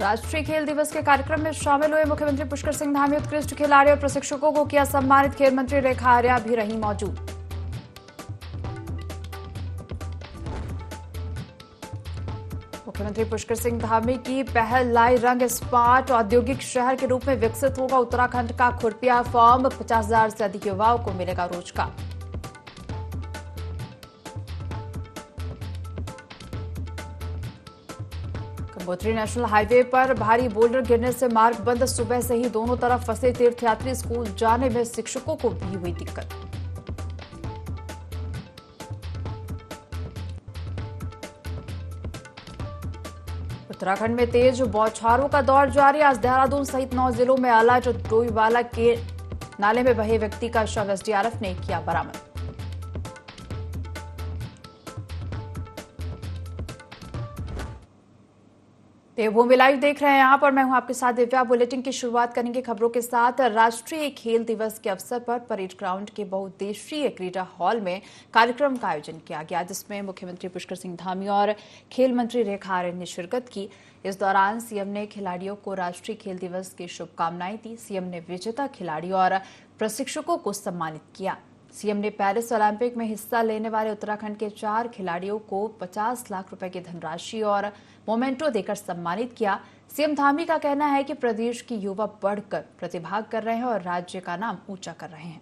राष्ट्रीय खेल दिवस के कार्यक्रम में शामिल हुए मुख्यमंत्री पुष्कर सिंह धामी। उत्कृष्ट खिलाड़ी और प्रशिक्षकों को किया सम्मानित। खेल मंत्री रेखा आर्या भी रही मौजूद। मुख्यमंत्री पुष्कर सिंह धामी की पहल लाई रंग। स्मार्ट औद्योगिक शहर के रूप में विकसित होगा उत्तराखंड का खुरपिया फॉर्म। 50,000 से अधिक युवाओं को मिलेगा रोजगार। गंगोत्री नेशनल हाईवे पर भारी बोल्डर गिरने से मार्ग बंद। सुबह से ही दोनों तरफ फंसे तीर्थयात्री। स्कूल जाने में शिक्षकों को भी हुई दिक्कत। उत्तराखंड में तेज बौछारों का दौर जारी। आज देहरादून सहित 9 जिलों में अलर्ट। डोईवाला के नाले में बहे व्यक्ति का शव एसडीआरएफ ने किया बरामद। देवभूमि लाइव देख रहे हैं आप और मैं हूं आपके साथ दिव्या। बुलेटिन की शुरुआत करेंगे खबरों के साथ। राष्ट्रीय खेल दिवस के अवसर पर परेड ग्राउंड के बहुउद्देशीय क्रीडा हॉल में कार्यक्रम का आयोजन किया गया, जिसमें मुख्यमंत्री पुष्कर सिंह धामी और खेल मंत्री रेखा आर्या ने शिरकत की। इस दौरान सीएम ने खिलाड़ियों को राष्ट्रीय खेल दिवस की शुभकामनाएं दी। सीएम ने विजेता खिलाड़ियों और प्रशिक्षकों को सम्मानित किया। सीएम ने पेरिस ओलंपिक में हिस्सा लेने वाले उत्तराखंड के 4 खिलाड़ियों को 50 लाख रुपए की धनराशि और मोमेंटो देकर सम्मानित किया। सीएम धामी का कहना है कि प्रदेश की युवा बढ़कर प्रतिभाग कर रहे हैं और राज्य का नाम ऊंचा कर रहे हैं।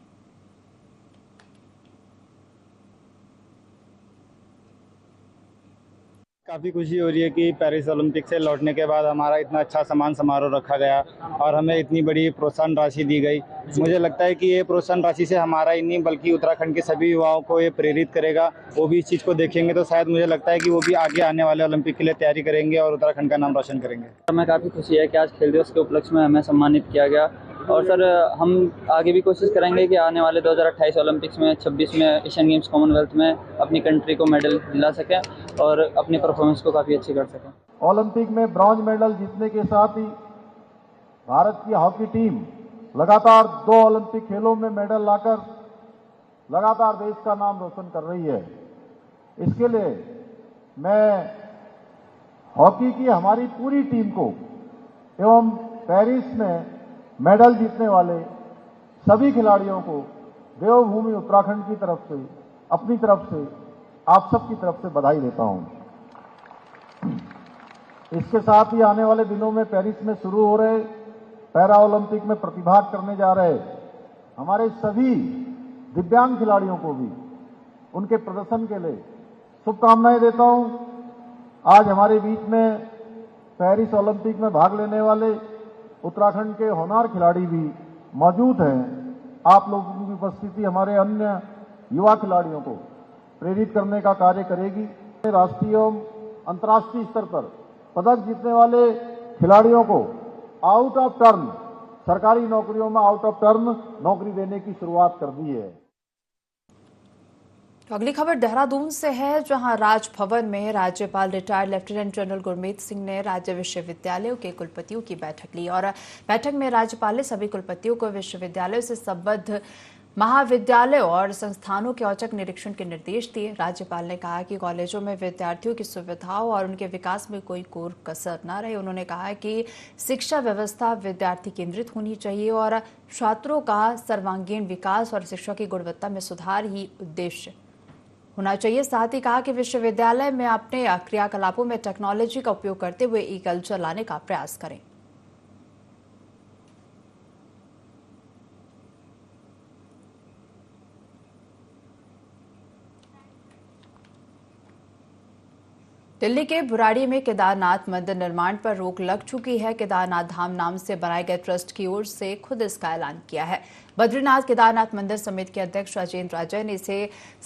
काफ़ी खुशी हो रही है कि पेरिस ओलंपिक से लौटने के बाद हमारा इतना अच्छा सम्मान समारोह रखा गया और हमें इतनी बड़ी प्रोत्साहन राशि दी गई। मुझे लगता है कि ये प्रोत्साहन राशि से हमारा ही नहीं बल्कि उत्तराखंड के सभी युवाओं को ये प्रेरित करेगा। वो भी इस चीज़ को देखेंगे तो शायद मुझे लगता है कि वो भी आगे आने वाले ओलंपिक के लिए तैयारी करेंगे और उत्तराखंड का नाम रोशन करेंगे। हमें काफ़ी खुशी है कि आज खेल दिवस के उपलक्ष्य में हमें सम्मानित किया गया और सर हम आगे भी कोशिश करेंगे कि आने वाले 2028 ओलंपिक्स में, 26 में एशियन गेम्स, कॉमनवेल्थ में अपनी कंट्री को मेडल दिला सकें और अपनी परफॉर्मेंस को काफ़ी अच्छी कर सकें। ओलंपिक में ब्रॉन्ज मेडल जीतने के साथ ही भारत की हॉकी टीम लगातार 2 ओलंपिक खेलों में मेडल लाकर लगातार देश का नाम रोशन कर रही है। इसके लिए मैं हॉकी की हमारी पूरी टीम को एवं पेरिस में मेडल जीतने वाले सभी खिलाड़ियों को देवभूमि उत्तराखंड की तरफ से, अपनी तरफ से, आप सबकी तरफ से बधाई देता हूं। इसके साथ ही आने वाले दिनों में पेरिस में शुरू हो रहे पैरा ओलंपिक में प्रतिभाग करने जा रहे हमारे सभी दिव्यांग खिलाड़ियों को भी उनके प्रदर्शन के लिए शुभकामनाएं देता हूं। आज हमारे बीच में पेरिस ओलंपिक में भाग लेने वाले उत्तराखंड के होनहार खिलाड़ी भी मौजूद हैं। आप लोगों की उपस्थिति हमारे अन्य युवा खिलाड़ियों को प्रेरित करने का कार्य करेगी। राष्ट्रीय एवं अंतर्राष्ट्रीय स्तर पर पदक जीतने वाले खिलाड़ियों को आउट ऑफ टर्न, सरकारी नौकरियों में आउट ऑफ टर्न नौकरी देने की शुरुआत कर दी है। तो अगली खबर देहरादून से है, जहां राजभवन में राज्यपाल retired lieutenant general Gurmeet Singh ने राज्य विश्वविद्यालयों के कुलपतियों की बैठक ली और बैठक में राज्यपाल ने सभी कुलपतियों को विश्वविद्यालयों से संबद्ध महाविद्यालय और संस्थानों के औचक निरीक्षण के निर्देश दिए। राज्यपाल ने कहा कि कॉलेजों में विद्यार्थियों की सुविधाओं और उनके विकास में कोई कोर कसर न रहे। उन्होंने कहा कि शिक्षा व्यवस्था विद्यार्थी केंद्रित होनी चाहिए और छात्रों का सर्वांगीण विकास और शिक्षा की गुणवत्ता में सुधार ही उद्देश्य होना चाहिए। साथ ही कहा कि विश्वविद्यालय में अपने क्रियाकलापों में टेक्नोलॉजी का उपयोग करते हुए ई कल्चर लाने का प्रयास करें। दिल्ली के बुराड़ी में केदारनाथ मंदिर निर्माण पर रोक लग चुकी है। केदारनाथ धाम नाम से बनाए गए ट्रस्ट की ओर से खुद इसका ऐलान किया है। बद्रीनाथ केदारनाथ मंदिर समिति के अध्यक्ष अजेंद्र अजय ने इसे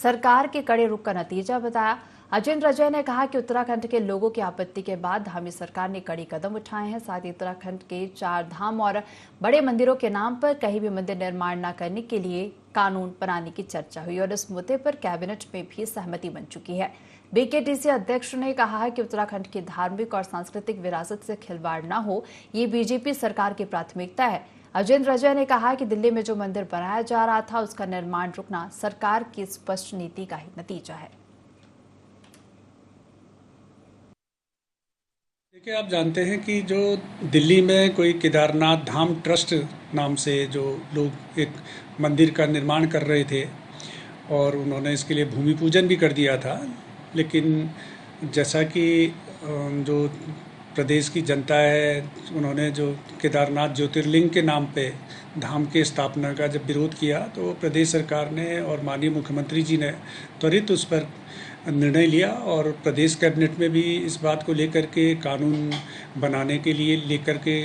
सरकार के कड़े रुख का नतीजा बताया। अजेंद्र अजय ने कहा कि उत्तराखंड के लोगों की आपत्ति के बाद धामी सरकार ने कड़ी कदम उठाए हैं। साथ ही उत्तराखंड के 4 धाम और बड़े मंदिरों के नाम पर कहीं भी मंदिर निर्माण न करने के लिए कानून बनाने की चर्चा हुई और इस मुद्दे पर कैबिनेट में भी सहमति बन चुकी है। बीकेटीसी अध्यक्ष ने कहा कि उत्तराखंड की धार्मिक और सांस्कृतिक विरासत से खिलवाड़ न हो, ये बीजेपी सरकार की प्राथमिकता है। अजेंद्र अजय ने कहा कि दिल्ली में जो मंदिर बनाया जा रहा था उसका निर्माण रुकना सरकार की स्पष्ट नीति का ही नतीजा है। देखिए, आप जानते हैं कि जो दिल्ली में कोई केदारनाथ धाम ट्रस्ट नाम से जो लोग एक मंदिर का निर्माण कर रहे थे और उन्होंने इसके लिए भूमि पूजन भी कर दिया था, लेकिन जैसा कि जो प्रदेश की जनता है, उन्होंने जो केदारनाथ ज्योतिर्लिंग के नाम पे धाम के स्थापना का जब विरोध किया, तो प्रदेश सरकार ने और माननीय मुख्यमंत्री जी ने त्वरित उस पर निर्णय लिया और प्रदेश कैबिनेट में भी इस बात को लेकर के कानून बनाने के लिए लेकर के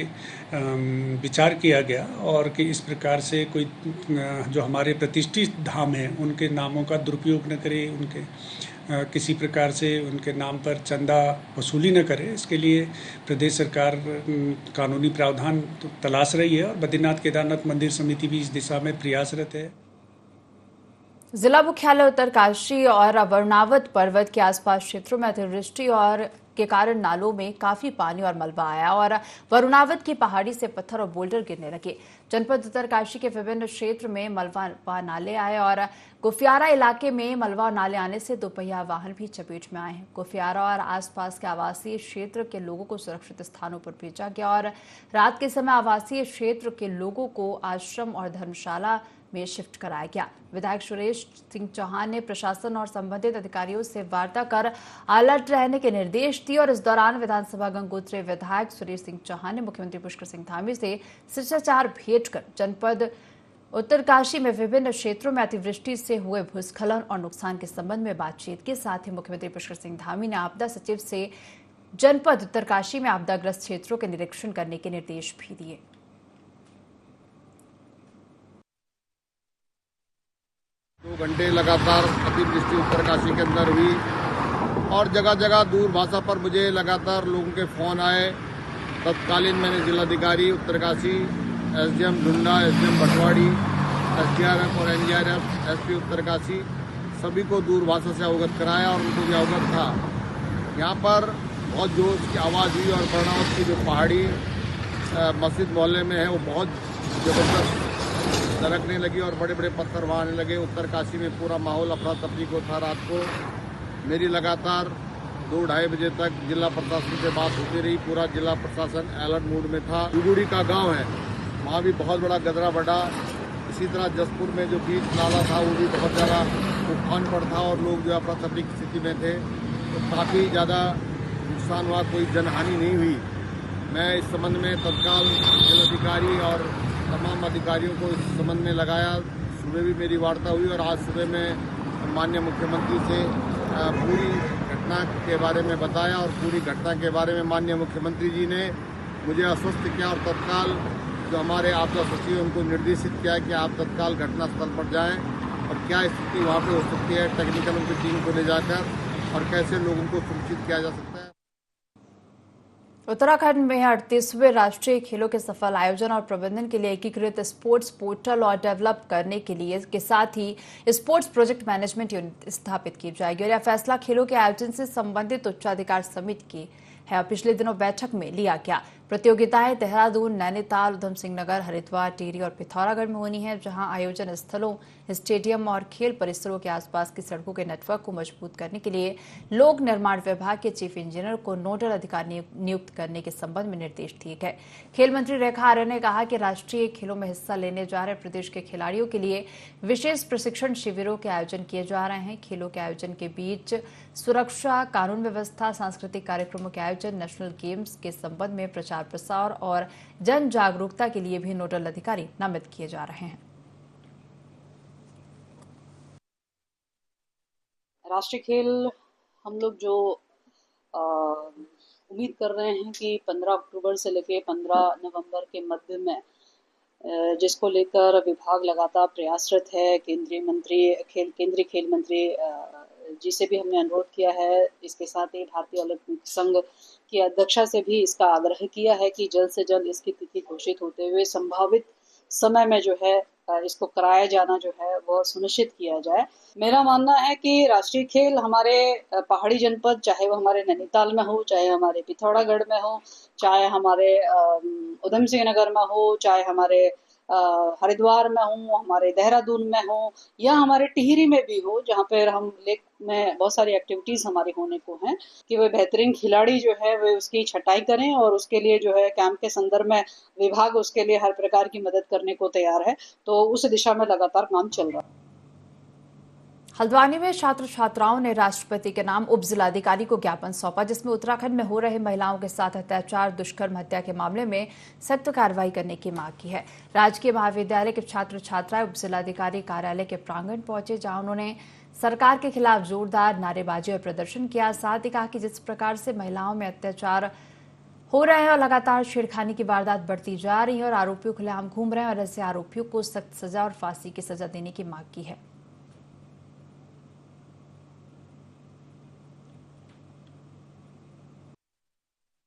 विचार किया गया और कि इस प्रकार से कोई जो हमारे प्रतिष्ठित धाम हैं उनके नामों का दुरुपयोग न करे, उनके किसी प्रकार से उनके नाम पर चंदा वसूली न करे। इसके लिए प्रदेश सरकार कानूनी प्रावधान तलाश रही है और बद्रीनाथ केदारनाथ मंदिर समिति भी इस दिशा में प्रयासरत है। जिला मुख्यालय उत्तरकाशी और वरुणावत पर्वत के आसपास क्षेत्रों में अतिवृष्टि और के कारण नालों में काफी पानी और मलबा आया और वरुणावत की पहाड़ी से पत्थर और बोल्डर गिरने लगे। जनपद उत्तरकाशी के विभिन्न क्षेत्र में मलबा नाले आए और गुफियारा इलाके में मलबा नाले आने से दोपहिया वाहन भी चपेट में आए हैं। गुफियारा और आसपास के आवासीय क्षेत्र के लोगों को सुरक्षित स्थानों पर भेजा गया और रात के समय आवासीय क्षेत्र के लोगों को आश्रम और धर्मशाला में शिफ्ट कराया गया। विधायक सुरेश सिंह चौहान ने प्रशासन और संबंधित अधिकारियों से वार्ता कर अलर्ट रहने के निर्देश दिए और इस दौरान विधानसभा गंगोत्री विधायक सुरेश सिंह चौहान ने मुख्यमंत्री पुष्कर सिंह धामी से शिष्टाचार भेंट कर जनपद उत्तरकाशी में विभिन्न क्षेत्रों में अतिवृष्टि से हुए भूस्खलन और नुकसान के संबंध में बातचीत के साथ ही मुख्यमंत्री पुष्कर सिंह धामी ने आपदा सचिव से जनपद उत्तरकाशी में आपदाग्रस्त क्षेत्रों के निरीक्षण करने के निर्देश भी दिए। दो घंटे लगातार अतिवृष्टि उत्तरकाशी के अंदर हुई और जगह जगह दूर भाषा पर मुझे लगातार लोगों के फोन आए। तत्कालीन मैंने जिलाधिकारी उत्तरकाशी, एसडीएम ढूंढा, एसडीएम भटवाड़ी, एसडीआरएफ और एनडीआरएफ, एसपी उत्तरकाशी सभी को दूर भाषा से अवगत कराया और उनको भी अवगत था। यहाँ पर बहुत जोर की आवाज़ हुई और बरुणावत की जो पहाड़ी मस्जिद मोहल्ले में है वो बहुत ज़बरदस्त दरकने लगी और बड़े बड़े पत्थर वहाँ आने लगे। उत्तरकाशी में पूरा माहौल अफरा तफरी को था। रात को मेरी लगातार 2-2:30 बजे तक जिला प्रशासन से बात होती रही। पूरा जिला प्रशासन अलर्ट मूड में था। जुगुड़ी का गांव है, वहाँ भी बहुत बड़ा गदरा बढ़ा। इसी तरह जसपुर में जो बीच नाला था वो भी बहुत ज़्यादा उफान पर था और लोग जो अफरा तफरी की स्थिति में थे, तो काफ़ी ज़्यादा नुकसान हुआ। कोई जनहानि नहीं हुई। मैं इस संबंध में तत्काल जिलाधिकारी और तमाम अधिकारियों को इस संबंध में लगाया। सुबह भी मेरी वार्ता हुई और आज सुबह में माननीय मुख्यमंत्री से पूरी घटना के बारे में बताया और पूरी घटना के बारे में माननीय मुख्यमंत्री जी ने मुझे आश्वस्त किया और तत्काल जो हमारे आपदा सचिव हैं उनको निर्देशित किया कि आप तत्काल घटनास्थल पर जाएं और क्या स्थिति वहाँ पे हो सकती है, टेक्निकल उनकी टीम को ले जाकर और कैसे लोगों को सुरक्षित किया जा सकता है। उत्तराखंड में 38वें राष्ट्रीय खेलों के सफल आयोजन और प्रबंधन के लिए एकीकृत स्पोर्ट्स पोर्टल और डेवलप करने के साथ ही स्पोर्ट्स प्रोजेक्ट मैनेजमेंट यूनिट स्थापित की जाएगी और यह फैसला खेलों के आयोजन से संबंधित उच्चाधिकार समिति की है और पिछले दिनों बैठक में लिया गया। प्रतियोगिताएं देहरादून, नैनीताल, उधम सिंह नगर, हरिद्वार, टिहरी और पिथौरागढ़ में होनी है, जहां आयोजन स्थलों, स्टेडियम और खेल परिसरों के आसपास की सड़कों के नेटवर्क को मजबूत करने के लिए लोक निर्माण विभाग के चीफ इंजीनियर को नोडल अधिकारी नियुक्त करने के संबंध में निर्देश दिए गए। खेल मंत्री रेखा आर्य ने कहा कि राष्ट्रीय खेलों में हिस्सा लेने जा रहे प्रदेश के खिलाड़ियों के लिए विशेष प्रशिक्षण शिविरों के आयोजन किए जा रहे हैं। खेलों के आयोजन के बीच सुरक्षा, कानून व्यवस्था, सांस्कृतिक कार्यक्रमों के आयोजन, नेशनल गेम्स के संबंध में प्रचार प्रसार और जन जागरूकता के लिए भी नोडल अधिकारी नामित किए जा रहे हैं। राष्ट्रीय खेल हम लोग जो उम्मीद कर रहे हैं कि 15 अक्टूबर से लेकर 15 नवंबर के मध्य में, जिसको लेकर विभाग लगातार प्रयासरत है। केंद्रीय खेल मंत्री जी से भी हमने अनुरोध किया है। इसके साथ ही भारतीय ओलंपिक संघ की अध्यक्षा से भी इसका आग्रह किया है कि जल्द से जल्द इसकी तिथि घोषित होते हुए संभावित समय में जो है इसको कराया जाना जो है वो सुनिश्चित किया जाए। मेरा मानना है कि राष्ट्रीय खेल हमारे पहाड़ी जनपद, चाहे वो हमारे नैनीताल में हो, चाहे हमारे पिथौरागढ़ में हो, चाहे हमारे उधम सिंह नगर में हो, चाहे हमारे हरिद्वार में हो, हमारे देहरादून में हो या हमारे टिहरी में भी हो, जहाँ पर हम में बहुत सारी एक्टिविटीज हमारे होने को हैं कि वे बेहतरीन खिलाड़ी जो है वे उसकी छटाई करें, और उसके लिए जो है कैंप के संदर्भ में विभाग उसके लिए हर प्रकार की मदद करने को तैयार है। तो उस दिशा में लगातार काम चल रहा है। हल्द्वानी में छात्र छात्राओं ने राष्ट्रपति के नाम उप जिलाधिकारी को ज्ञापन सौंपा, जिसमें उत्तराखंड में हो रहे महिलाओं के साथ अत्याचार, दुष्कर्म, हत्या के मामले में सख्त कार्रवाई करने की मांग की है। राजकीय महाविद्यालय के छात्र छात्राएं उप जिलाधिकारी कार्यालय के प्रांगण पहुंचे, जहां उन्होंने सरकार के खिलाफ जोरदार नारेबाजी और प्रदर्शन किया। साथ ही कहा कि जिस प्रकार से महिलाओं में अत्याचार हो रहे हैं और लगातार छेड़खानी की वारदात बढ़ती जा रही है और आरोपियों खुलेआम घूम रहे हैं, और ऐसे आरोपियों को सख्त सजा और फांसी की सजा देने की मांग की है।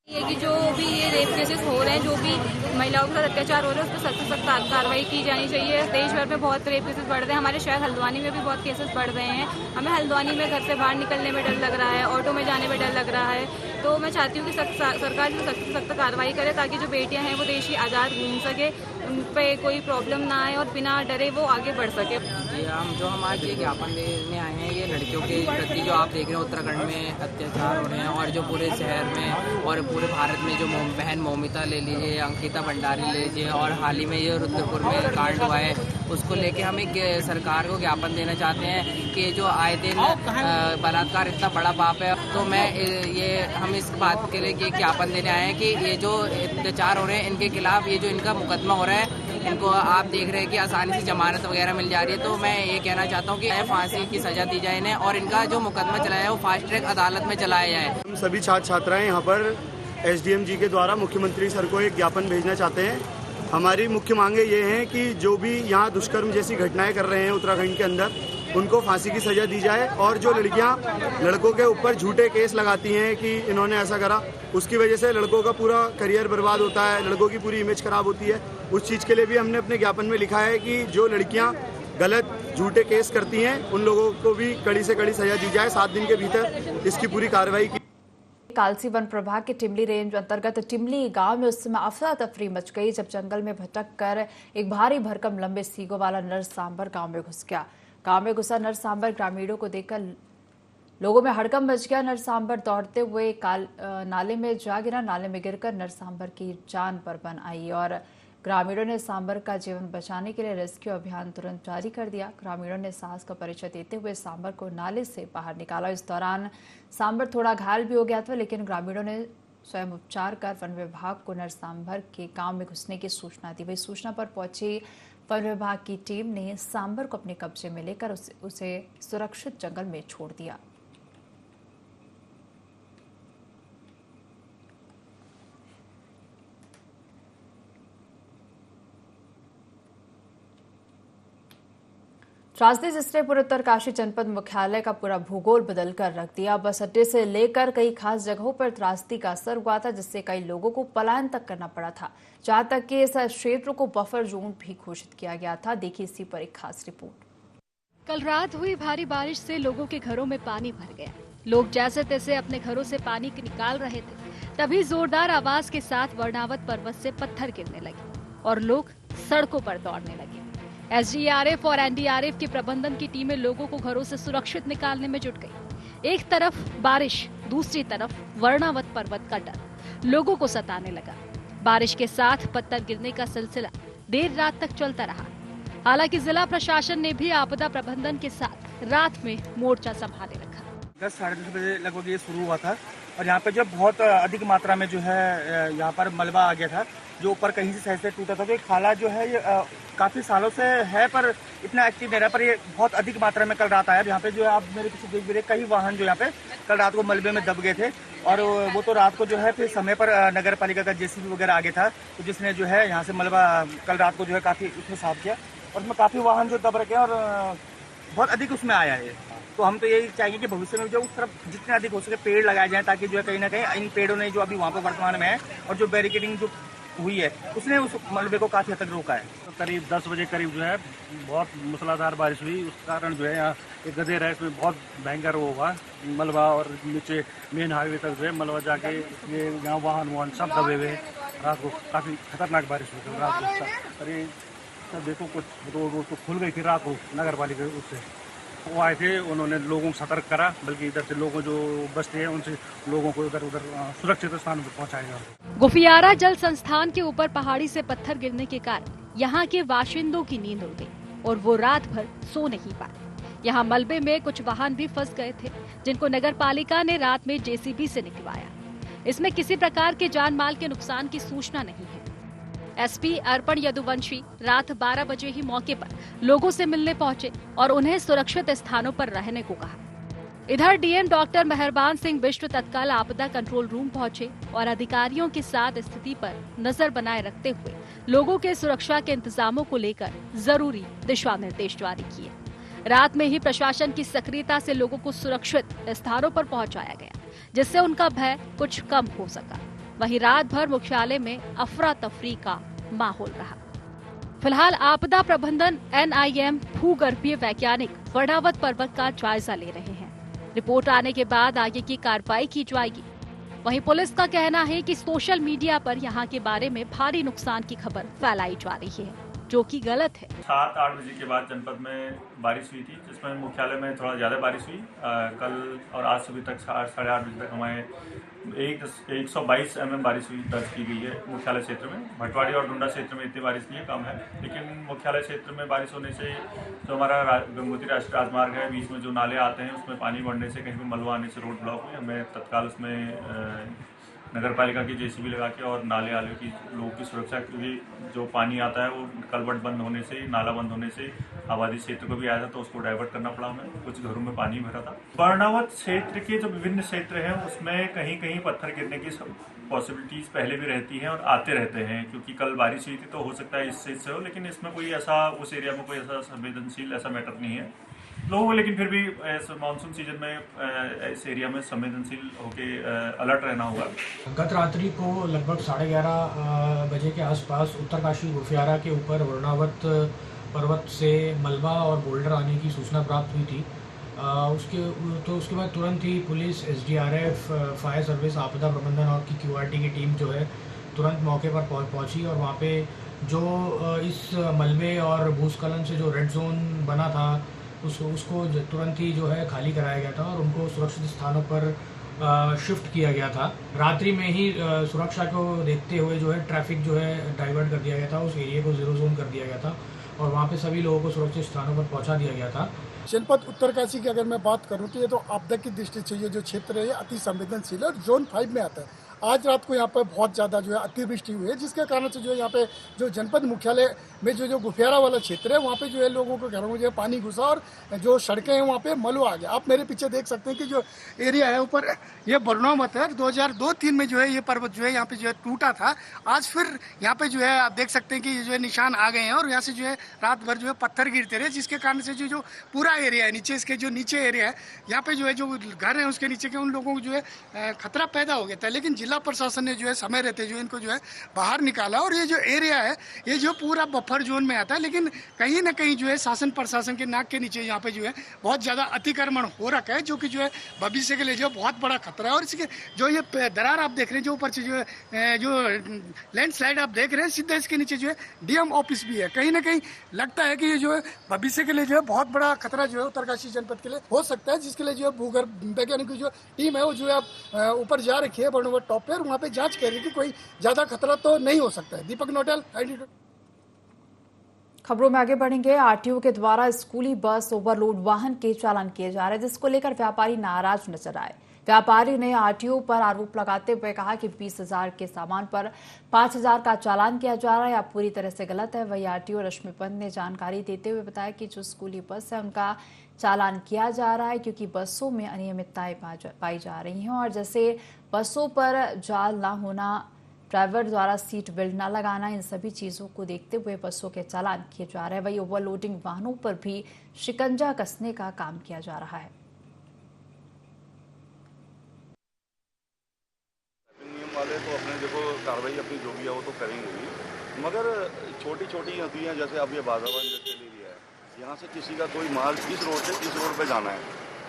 ये कि जो भी ये रेप केसेस हो रहे हैं, जो भी महिलाओं के साथ अत्याचार हो रहे हैं, उस पर सख्त से सख्त कार्रवाई की जानी चाहिए। देश भर में बहुत रेप केसेस बढ़ रहे हैं, हमारे शहर हल्द्वानी में भी बहुत केसेस बढ़ रहे हैं। हमें हल्द्वानी में घर से बाहर निकलने में डर लग रहा है, ऑटो में जाने में डर लग रहा है। तो मैं चाहती हूँ कि सरकार जो सख्त से सख्त कार्रवाई करे, ताकि जो बेटियाँ हैं वो देश की आज़ाद घूम सके, उन पर कोई प्रॉब्लम ना आए और बिना डरे वो आगे बढ़ सके। हम आज ये ज्ञापन देने आए हैं, ये लड़कियों के प्रति जो आप देख रहे हैं उत्तराखंड में अत्याचार हो रहे हैं, और जो पूरे शहर में और पूरे भारत में जो बहन मौमिता ले लीजिए, अंकिता भंडारी ले लीजिए, और हाल ही में ये रुद्रपुर में कांड हुआ है, उसको लेके हम एक सरकार को ज्ञापन देना चाहते हैं कि जो आए दिन बलात्कार इतना बड़ा पाप है। तो मैं हम इस बात के लिए ज्ञापन देने आए हैं कि ये जो अत्याचार हो रहे हैं इनके खिलाफ, ये जो इनका मुकदमा हो रहा है, इनको आप देख रहे हैं कि आसानी से जमानत वगैरह मिल जा रही है। तो मैं ये कहना चाहता हूँ कि फांसी की सजा दी जाए इन्हें, और इनका जो मुकदमा चलाया है वो फास्ट ट्रैक अदालत में चलाया जाए। हम सभी छात्र छात्राएं यहाँ पर एसडीएम जी के द्वारा मुख्यमंत्री सर को एक ज्ञापन भेजना चाहते हैं। हमारी मुख्य मांगे ये हैं कि जो भी यहाँ दुष्कर्म जैसी घटनाएं कर रहे हैं उत्तराखंड के अंदर, उनको फांसी की सजा दी जाए, और जो लड़कियाँ लड़कों के ऊपर झूठे केस लगाती हैं कि इन्होंने ऐसा करा, उसकी वजह से लड़कों का पूरा करियर बर्बाद होता है, लड़कों की पूरी इमेज खराब होती है। उस चीज़ के लिए भी हमने अपने ज्ञापन में लिखा है कि जो लड़कियाँ गलत झूठे केस करती हैं उन लोगों को भी कड़ी से कड़ी सजा दी जाए। 7 दिन के भीतर इसकी पूरी कार्रवाई की। कालसी वन प्रभाग के टिमली रेंज अंतर्गत टिमली गांव में उस समय अफरा तफरी मच गई, जब जंगल में भटक कर एक भारी भरकम लंबे सींगों वाला नर सांबर गांव में घुस गया। गांव में घुसा नर सांबर ग्रामीणों को देखकर लोगों में हड़कंप मच गया। नर सांबर दौड़ते हुए नाले में जा गिरा। नाले में गिरकर नर सांबर की जान पर बन आई, और ग्रामीणों ने सांबर का जीवन बचाने के लिए रेस्क्यू अभियान तुरंत जारी कर दिया। ग्रामीणों ने साहस का परिचय देते हुए सांबर को नाले से बाहर निकाला। इस दौरान सांबर थोड़ा घायल भी हो गया था, लेकिन ग्रामीणों ने स्वयं उपचार कर वन विभाग को नर सांबर के गांव में घुसने की सूचना दी। वही सूचना पर पहुंची वन विभाग की टीम ने सांबर को अपने कब्जे में लेकर उसे सुरक्षित जंगल में छोड़ दिया। त्रासदी जिसने पूरे उत्तरकाशी जनपद मुख्यालय का पूरा भूगोल बदल कर रख दिया। बस अड्डे से लेकर कई खास जगहों पर त्रासदी का असर हुआ था, जिससे कई लोगों को पलायन तक करना पड़ा था, जहां तक कि इस क्षेत्र को बफर जोन भी घोषित किया गया था। देखिए इसी पर एक खास रिपोर्ट। कल रात हुई भारी बारिश से लोगों के घरों में पानी भर गया। लोग जैसे तैसे अपने घरों से पानी निकाल रहे थे, तभी जोरदार आवाज के साथ वर्णावत पर्वत से पत्थर गिरने लगे और लोग सड़कों पर दौड़ने लगे। एसडीआरएफ और एनडीआरएफ के प्रबंधन की टीमें लोगों को घरों से सुरक्षित निकालने में जुट गई। एक तरफ बारिश, दूसरी तरफ वर्णावत पर्वत का डर लोगों को सताने लगा। बारिश के साथ पत्थर गिरने का सिलसिला देर रात तक चलता रहा। हालांकि जिला प्रशासन ने भी आपदा प्रबंधन के साथ रात में मोर्चा संभाले रखा। 10 साढ़े 10 बजे लगभग ये शुरू हुआ था, और यहाँ पे जो बहुत अधिक मात्रा में जो है यहाँ पर मलबा आ गया था, जो ऊपर कहीं से सहसे टूटा था। तो एक खाला जो है ये काफ़ी सालों से है, पर इतना एक्टिव नहीं रहा, पर ये बहुत अधिक मात्रा में कल रात आया। यहाँ पे जो है आप मेरे पीछे देख भी रहे, कई वाहन जो यहाँ पे कल रात को मलबे में दब गए थे, और वो तो रात को जो है फिर समय पर नगर पालिका का जेसीबी वगैरह आ गया था, तो जिसने जो है यहाँ से मलबा कल रात को जो है काफ़ी उसमें साफ किया, और उसमें काफ़ी वाहन जो दब रखे हैं और बहुत अधिक उसमें आया है। तो हम तो यही चाहेंगे कि भविष्य में जो उस तरफ जितने अधिक हो सके पेड़ लगाए जाएं, ताकि जो है कहीं ना कहीं इन पेड़ों ने जो अभी वहाँ पर वर्तमान में है और जो बैरिकेडिंग जो हुई है उसने उस मलबे को काफ़ी हद तक रोका है। तो करीब 10 बजे करीब जो है बहुत मूसलाधार बारिश हुई, उस कारण जो है यहाँ एक गदेर है, इसमें बहुत भयंकर वो हुआ मलबा, और नीचे मेन हाईवे तक जो है मलबा जाके ये यहाँ वाहन सब दबे हुए। रात को काफ़ी खतरनाक बारिश हुई थी रात को। अरे सब देखो कुछ रोड तो खुल गई थी रात को नगर पालिका उससे, वो आए थे, उन्होंने लोगों को सतर्क करा, बल्कि इधर से लोगों जो बसते हैं उनसे लोगों को उधर सुरक्षित स्थान पर पहुँचाया। गुफियारा जल संस्थान के ऊपर पहाड़ी से पत्थर गिरने के कारण यहाँ के बाशिंदों की नींद उड़ गई और वो रात भर सो नहीं पाए। यहाँ मलबे में कुछ वाहन भी फंस गए थे, जिनको नगर पालिका ने रात में जेसीबी से निकलवाया। इसमें किसी प्रकार के जान माल के नुकसान की सूचना नहीं है। एसपी अर्पण यदुवंशी रात 12 बजे ही मौके पर लोगों से मिलने पहुंचे और उन्हें सुरक्षित स्थानों पर रहने को कहा। इधर डीएम डॉक्टर मेहरबान सिंह बिष्ट तत्काल आपदा कंट्रोल रूम पहुंचे और अधिकारियों के साथ स्थिति पर नजर बनाए रखते हुए लोगों के सुरक्षा के इंतजामों को लेकर जरूरी दिशा निर्देश जारी किए। रात में ही प्रशासन की सक्रियता से लोगों को सुरक्षित स्थानों पर पहुंचाया गया, जिससे उनका भय कुछ कम हो सका। वहीं रात भर मुख्यालय में अफरा तफरी का माहौल रहा। फिलहाल आपदा प्रबंधन NIM भूगर्भीय वैज्ञानिक वर्णावत पर्वत का जायजा ले रहे हैं। रिपोर्ट आने के बाद आगे की कार्रवाई की जाएगी। वहीं पुलिस का कहना है कि सोशल मीडिया पर यहां के बारे में भारी नुकसान की खबर फैलाई जा रही है, जो कि गलत है। 7-8 बजे के बाद जनपद में बारिश हुई थी, जिसमें मुख्यालय में थोड़ा ज़्यादा बारिश हुई। कल और आज सुबह तक 8-8:30 बजे तक हमारे 122 mm बारिश हुई दर्ज की गई है मुख्यालय क्षेत्र में। भटवाड़ी और डुंडा क्षेत्र में इतनी बारिश नहीं है, कम है, लेकिन मुख्यालय क्षेत्र में बारिश होने से जो हमारा गंगोत्री राष्ट्रीय राजमार्ग है, बीच में जो नाले आते हैं उसमें पानी बढ़ने से, कहीं पर मलबा आने से रोड ब्लॉक हुई। हमें तत्काल उसमें नगर पालिका की जेसीबी लगा के और नाले आले की लोगों की सुरक्षा, क्योंकि जो पानी आता है वो कलवट बंद होने से, नाला बंद होने से आबादी क्षेत्र को भी आया था, तो उसको डाइवर्ट करना पड़ा हमें। कुछ घरों में पानी भरा था। वर्णावत क्षेत्र के जो विभिन्न क्षेत्र हैं उसमें कहीं कहीं पत्थर गिरने की पॉसिबिलिटीज पहले भी रहती हैं और आते रहते हैं, क्योंकि कल बारिश हुई थी तो हो सकता है इससे हो, लेकिन इसमें कोई ऐसा उस एरिया में कोई ऐसा संवेदनशील ऐसा मैटर नहीं है लोगों को। लेकिन फिर भी मानसून सीजन में इस एरिया में संवेदनशील होके अलर्ट रहना होगा। गत रात्रि को लगभग 11:30 बजे के आसपास उत्तरकाशी गुफियारा के ऊपर वर्णावत पर्वत से मलबा और बोल्डर आने की सूचना प्राप्त हुई थी। उसके बाद तुरंत ही पुलिस, SDRF, फायर सर्विस, आपदा प्रबंधन और की QRT की टीम जो है तुरंत मौके पर पहुंची और वहाँ पे जो इस मलबे और भूस्खलन से जो रेड जोन बना था उसको तुरंत ही जो है खाली कराया गया था और उनको सुरक्षित स्थानों पर शिफ्ट किया गया था। रात्रि में ही सुरक्षा को देखते हुए जो है ट्रैफिक जो है डाइवर्ट कर दिया गया था, उस एरिया को 0 जोन कर दिया गया था और वहाँ पे सभी लोगों को सुरक्षित स्थानों पर पहुँचा दिया गया था। जनपद उत्तरकाशी की अगर मैं बात करूं तो ये तो आपदा की दृष्टि से ये जो क्षेत्र है ये अति संवेदनशील है और जोन 5 में आता है। आज रात को यहाँ पर बहुत ज़्यादा जो है अतिवृष्टि हुई है, जिसके कारण से जो है यहाँ पे जो जनपद मुख्यालय में जो गुफियारा वाला क्षेत्र है वहाँ पे जो है लोगों के घरों में जो है पानी घुसा और जो सड़कें हैं वहाँ पे मलबा आ गया। आप मेरे पीछे देख सकते हैं कि जो एरिया है ऊपर ये वर्णावत है। 2002-3 में जो है ये पर्वत जो है यहाँ पे जो है टूटा था। आज फिर यहाँ पे जो है आप देख सकते हैं कि ये जो है निशान आ गए हैं और यहाँ से जो है रात भर जो है पत्थर गिरते रहे, जिसके कारण से जो पूरा एरिया है नीचे, इसके जो नीचे एरिया है यहाँ पे जो है जो घर है उसके नीचे के उन लोगों को जो है खतरा पैदा हो गया था। लेकिन जिला प्रशासन ने जो है समय रहते जो इनको जो है बाहर निकाला और ये जो एरिया है ये जो पूरा बफर जोन में आता है। लेकिन कहीं ना कहीं जो है शासन प्रशासन के नाक के नीचे यहाँ पे जो है बहुत ज़्यादा अतिक्रमण हो रखा है, जो कि जो है भविष्य के लिए जो बहुत बड़ा खतरा है। और इसके जो ये दरार आप देख रहे हैं जो ऊपर से जो है जो लैंडस्लाइड आप देख रहे हैं, सीधा इसके नीचे जो है DM ऑफिस भी है। कहीं ना कहीं लगता है कि ये जो है भविष्य के लिए जो है बहुत बड़ा खतरा जो है उत्तरकाशी जनपद के लिए हो सकता है, जिसके लिए जो है भूगर्भ वैज्ञानिक की जो टीम है वो जो है आप ऊपर जा रखी है वर्णावत टॉप पे, वहाँ पे जांच कर रही है कि कोई ज्यादा खतरा तो नहीं हो सकता है। दीपक नोटल, IDT। खबरों में आगे बढ़ेंगे। RTO के द्वारा स्कूली बस ओवरलोड वाहन के चालान किए जा रहे हैं, जिसको लेकर व्यापारी नाराज नजर आए। व्यापारी ने RTO पर आरोप लगाते हुए कहा कि 20,000 के सामान पर 5,000 का चालान किया जा रहा है, यह पूरी तरह से गलत है। वही RTO रश्मि पंत ने जानकारी देते हुए बताया कि जो स्कूली बस है उनका चालान किया जा रहा है, क्योंकि बसों में अनियमितताएं पाई जा रही हैं और जैसे बसों पर जाल ना होना, ड्राइवर द्वारा सीट बेल्ट न लगाना, इन सभी चीजों को देखते हुए बसों के चालान किए जा रहे हैं। वही ओवरलोडिंग वाहनों पर भी शिकंजा कसने का काम किया जा रहा है। नियम वाले तो अपने देखो कार्रवाई अपनी जो भी है वो तो करेंगे ही, मगर छोटी छोटी नदियाँ जैसे अब ये बाजारवान जैसे ले लिया है, यहाँ से किसी का कोई माल इस रोड से इस रोड पे जाना है,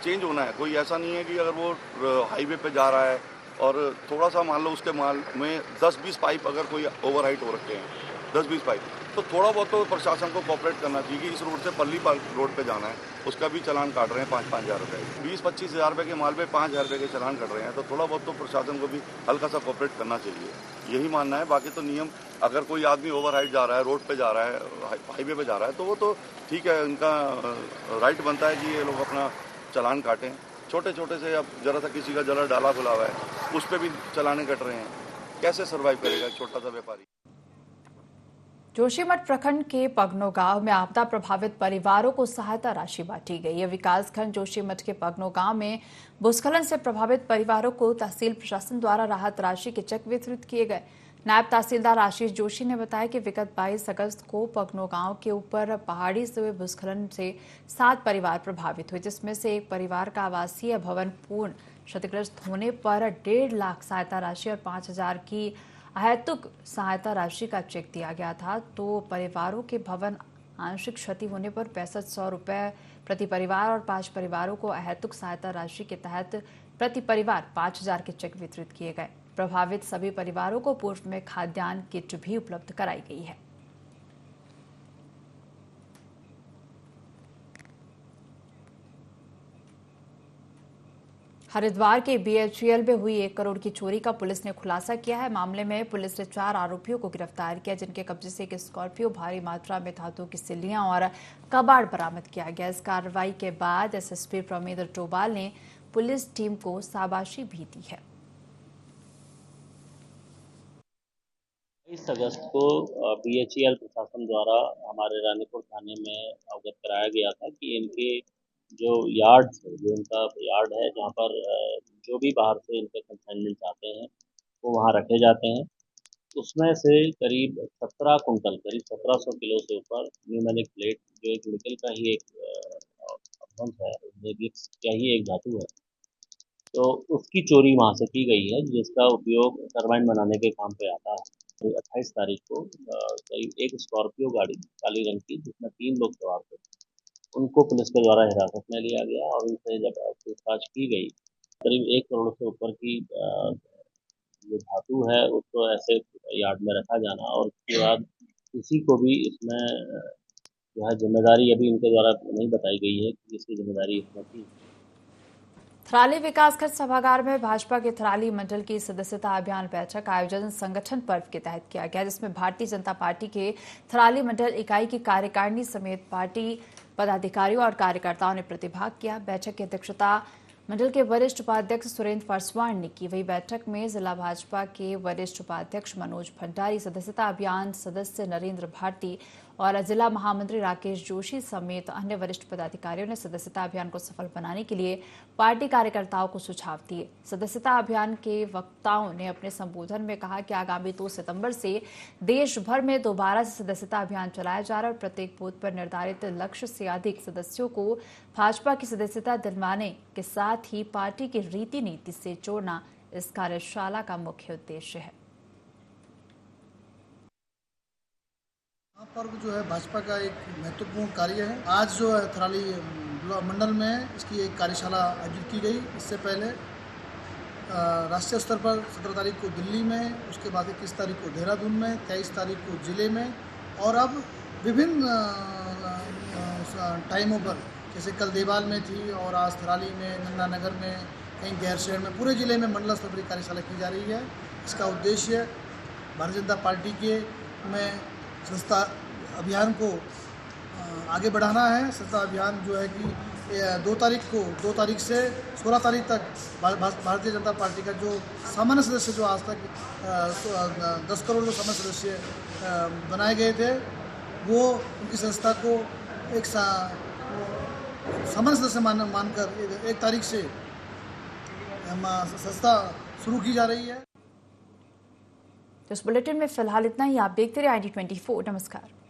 चेंज होना है। कोई ऐसा नहीं है कि अगर वो हाईवे पे जा रहा है और थोड़ा सा मान लो उसके माल में 10-20 पाइप अगर कोई ओवरहाइट हो रखे हैं 10-20 पाइप। तो थोड़ा बहुत तो प्रशासन को कोऑपरेट करना चाहिए कि इस रोड से पल्ली रोड पे जाना है, उसका भी चालान काट रहे हैं 5-5 हज़ार रुपये। 20-25 हज़ार रुपये के माल पे 5 हज़ार रुपये के चालान कट रहे हैं, तो थोड़ा बहुत तो प्रशासन को भी हल्का सा कोऑपरेट करना चाहिए, यही मानना है। बाकी तो नियम, अगर कोई आदमी ओवर हाइट जा रहा है, रोड पे जा रहा है, हाईवे पे जा रहा है, तो वो तो ठीक है, उनका राइट बनता है कि ये लोग अपना चालान काटें। छोटे छोटे से, अब जरा सा किसी का जला डाला खुला हुआ है, उस पर भी चालाने कट रहे हैं, कैसे सर्वाइव करेगा छोटा सा व्यापारी। जोशीमठ प्रखंड के पगनो गांव में आपदा प्रभावित परिवारों को सहायता राशि बांटी गई है। विकासखंड जोशीमठ के पगनो गांव में भूस्खलन से प्रभावित परिवारों को तहसील प्रशासन द्वारा राहत राशि के चेक वितरित किए गए। नायब तहसीलदार आशीष जोशी ने बताया कि विगत 22 अगस्त को पगनो गांव के ऊपर पहाड़ी से हुए भूस्खलन से 7 परिवार प्रभावित हुए, जिसमें से एक परिवार का आवासीय भवन पूर्ण क्षतिग्रस्त होने पर 1.5 लाख सहायता राशि और 5,000 की अहेतुक सहायता राशि का चेक दिया गया था। तो परिवारों के भवन आंशिक क्षति होने पर 6500 रुपये प्रति परिवार और 5 परिवारों को अहेतुक सहायता राशि के तहत प्रति परिवार 5,000 के चेक वितरित किए गए। प्रभावित सभी परिवारों को पूर्व में खाद्यान्न किट भी उपलब्ध कराई गई है। हरिद्वार के BHEL में हुई 1 करोड़ की चोरी का पुलिस ने खुलासा किया है। मामले में पुलिस ने 4 आरोपियों को गिरफ्तार किया, जिनके कब्जे से एक स्कॉर्पियो, भारी मात्रा में धातु की सिल्लियां और कबाड़ बरामद किया गया। इस कार्रवाई के बाद SSP प्रमेंद्र टोबाल ने पुलिस टीम को शाबाशी भी दी है। 22 अगस्त को BHEL प्रशासन द्वारा हमारे रानीपुर थाने में अवगत कराया गया था कि इनके जो यार्ड जो इनका यार्ड है, जहाँ पर जो भी बाहर से इनके कंसाइनमेंट आते हैं वो वहाँ रखे जाते हैं, उसमें से करीब 17 कुंटल, करीब 1700 किलो से ऊपर न्यूमेरिक प्लेट, जो एक निकल का ही एक अपभ्रंश है, गिब्स का ही एक धातु है, तो उसकी चोरी वहाँ से की गई है, जिसका उपयोग टरबाइन बनाने के काम पे आता है। 28 तारीख को करीब एक स्कॉर्पियो गाड़ी काली रंग की, जिसमें 3 लोग सवार थे, उनको पुलिस के द्वारा हिरासत में लिया गया और उनसे जब पूछताछ की गई, करीब 1 करोड़ से ऊपर की जो धातु है उसको ऐसे यार्ड में रखा जाना, और उसके बाद किसी को भी इसमें जो है जिम्मेदारी अभी उनके द्वारा नहीं बताई गई है कि इसकी जिम्मेदारी इसमें थी। थराली विकासखंड सभागार में भाजपा के थराली मंडल की सदस्यता अभियान बैठक आयोजन संगठन पर्व के तहत किया गया, जिसमें भारतीय जनता पार्टी के थराली मंडल इकाई की कार्यकारिणी समेत पार्टी पदाधिकारियों और कार्यकर्ताओं ने प्रतिभाग किया। बैठक की अध्यक्षता मंडल के वरिष्ठ उपाध्यक्ष सुरेंद्र पासवान ने की। वही बैठक में जिला भाजपा के वरिष्ठ उपाध्यक्ष मनोज भंडारी, सदस्यता अभियान सदस्य नरेंद्र भारती और जिला महामंत्री राकेश जोशी समेत अन्य वरिष्ठ पदाधिकारियों ने सदस्यता अभियान को सफल बनाने के लिए पार्टी कार्यकर्ताओं को सुझाव दिए। सदस्यता अभियान के वक्ताओं ने अपने संबोधन में कहा कि आगामी 2 सितंबर से देश भर में दोबारा से सदस्यता अभियान चलाया जा रहा है और प्रत्येक बूथ पर निर्धारित लक्ष्य से अधिक सदस्यों को भाजपा की सदस्यता दिलवाने के साथ ही पार्टी की रीति नीति से जोड़ना इस कार्यशाला का मुख्य उद्देश्य है। पर्व जो है भाजपा का एक महत्वपूर्ण कार्य है। आज जो है थराली मंडल में इसकी एक कार्यशाला आयोजित की गई। इससे पहले राष्ट्रीय स्तर पर 17 तारीख को दिल्ली में, उसके बाद 21 तारीख को देहरादून में, 23 तारीख को जिले में, और अब विभिन्न टाइमों पर, जैसे कल देवाल में थी और आज थराली में, नंदानगर में, कहीं गैरशहर में, पूरे जिले में मंडल स्तर पर कार्यशाला की जा रही है। इसका उद्देश्य भारतीय जनता पार्टी के में सदस्यता अभियान को आगे बढ़ाना है। सदस्यता अभियान जो है कि 2 तारीख से 16 तारीख तक भारतीय जनता पार्टी का जो सामान्य सदस्य, जो आज तक 10 करोड़ जो सामान्य सदस्य बनाए गए थे, वो उनकी संस्था को एक सामान्य सदस्य मानकर 1 तारीख से संस्था शुरू की जा रही है। इस बुलेटिन में फिलहाल इतना ही। आप देखते रहिए ID24। नमस्कार।